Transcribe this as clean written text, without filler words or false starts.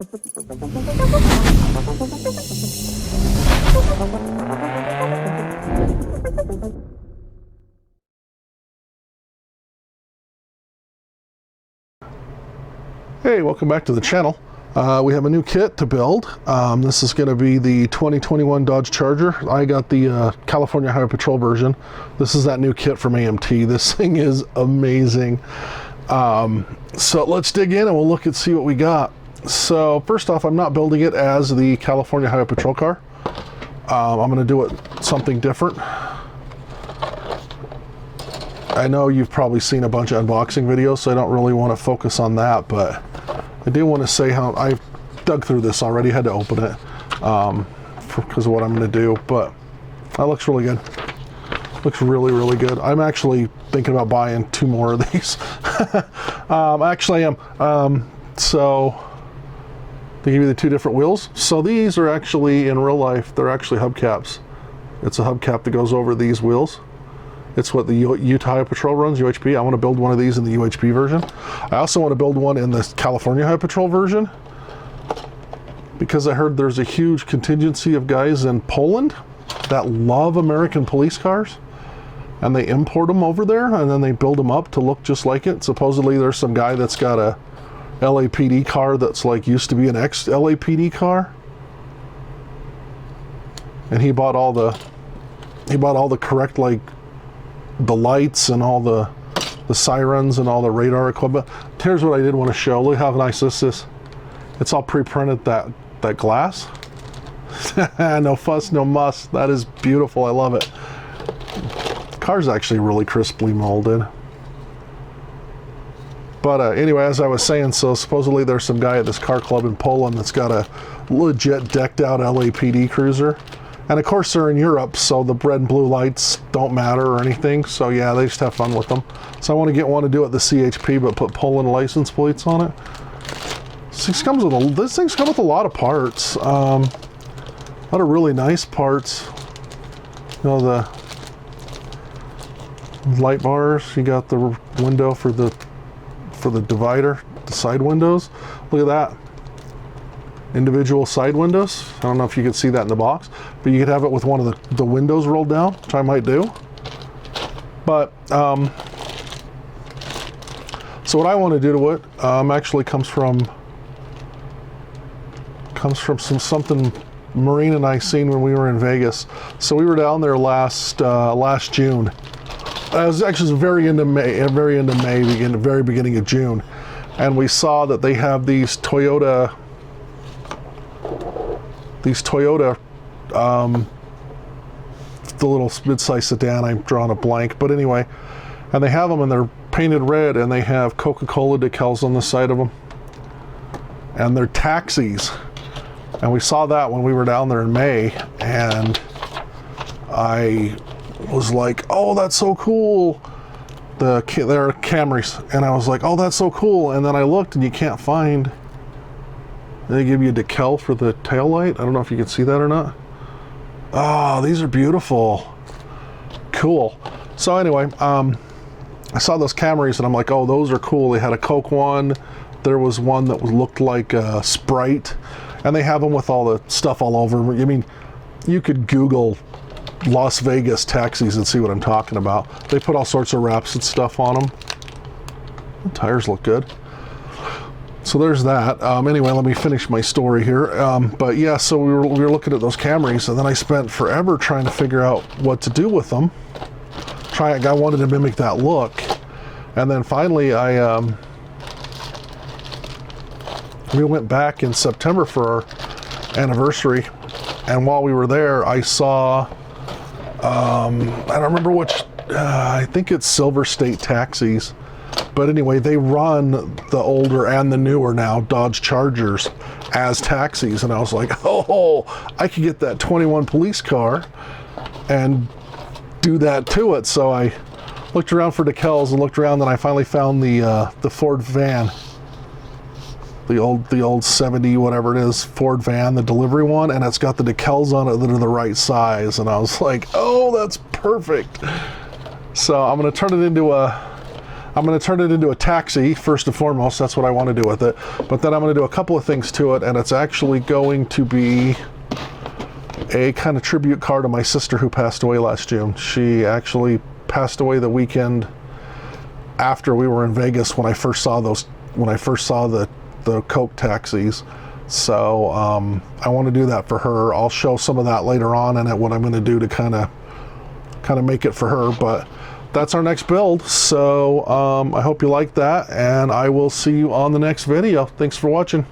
Hey, welcome back to the channel. We have a new kit to build. This is going to be the 2021 Dodge Charger. I got the California Highway Patrol version. This is that new kit from AMT. This thing is amazing. So let's dig in and we'll look and see what we got. So first off, I'm not building it as the California Highway Patrol car. I'm going to do it something different. I know you've probably seen a bunch of unboxing videos, so I don't really want to focus on that, but I do want to say how I dug through this already, had to open it because of what I'm going to do, but that looks really good. Looks really, really good. I'm actually thinking about buying 2 more of these. Actually, I am. So they give you the 2 different wheels. So these are actually, in real life, they're actually hubcaps. It's a hubcap that goes over these wheels. It's what the Utah Highway Patrol runs, UHP. I want to build one of these in the UHP version. I also want to build one in the California Highway Patrol version because I heard there's a huge contingency of guys in Poland that love American police cars, and they import them over there and then they build them up to look just like it. Supposedly there's some guy that's got a LAPD car that's like used to be an ex-LAPD car, and he bought all the correct, like, the lights and all the sirens and all the radar equipment. Here's what I did want to show. Look how nice this is. It's all pre-printed, that glass. No fuss, no muss. That is beautiful. I love it. The car's actually really crisply molded. But anyway, as I was saying, so supposedly there's some guy at this car club in Poland that's got a legit decked out LAPD cruiser. And of course they're in Europe, so the red and blue lights don't matter or anything. So yeah, they just have fun with them. So I want to get one to do it the CHP, but put Poland license plates on it. This thing comes with a lot of parts. A lot of really nice parts. You know, the light bars. You got the window for the divider, the side windows. Look at that. Individual side windows. I don't know if you can see that in the box, but you could have it with one of the windows rolled down, which I might do. But so what I want to do to it actually comes from something Maureen and I seen when we were in Vegas. So we were down there last June. It was actually very end of May, very beginning of June, and we saw that they have these Toyota, the little mid-size sedan. I'm drawing a blank, but anyway, and they have them and they're painted red and they have Coca-Cola decals on the side of them, and they're taxis. And we saw that when we were down there in May, and I was like, oh, that's so cool. They're Camrys, and I was like, oh, that's so cool. And then I looked and you can't find. They give you a decal for the tail light. I don't know if you can see that or not. Oh, these are beautiful. Cool. So anyway, I saw those Camrys and I'm like, oh, those are cool. They had a Coke one. There was one that looked like a Sprite, and they have them with all the stuff all over. I mean, you could Google Las Vegas taxis and see what I'm talking about. They put all sorts of wraps and stuff on them. The tires look good. So there's that. Anyway, let me finish my story here. But yeah, so we were looking at those Camrys, and then I spent forever trying to figure out what to do with them. I wanted to mimic that look, and then finally we went back in September for our anniversary, and while we were there, I saw I don't remember which. I think it's Silver State Taxis. But anyway, they run the older and the newer now Dodge Chargers as taxis, and I was like, oh, I could get that 21 police car and do that to it. So I looked around for decals and looked around, and I finally found the Ford van, the old 70 whatever it is Ford van, the delivery one, and it's got the decals on it that are the right size. And I was like, oh, that's perfect. So I'm going to turn it into a I'm going to turn it into a taxi, first and foremost. That's what I want to do with it. But then I'm going to do a couple of things to it, and it's actually going to be a kind of tribute car to my sister who passed away last June. She actually passed away the weekend after we were in Vegas when I first saw the Coke taxis. So I want to do that for her. I'll show some of that later on and what I'm going to do to kind of make it for her. But that's our next build. So I hope you like that, and I will see you on the next video. Thanks for watching.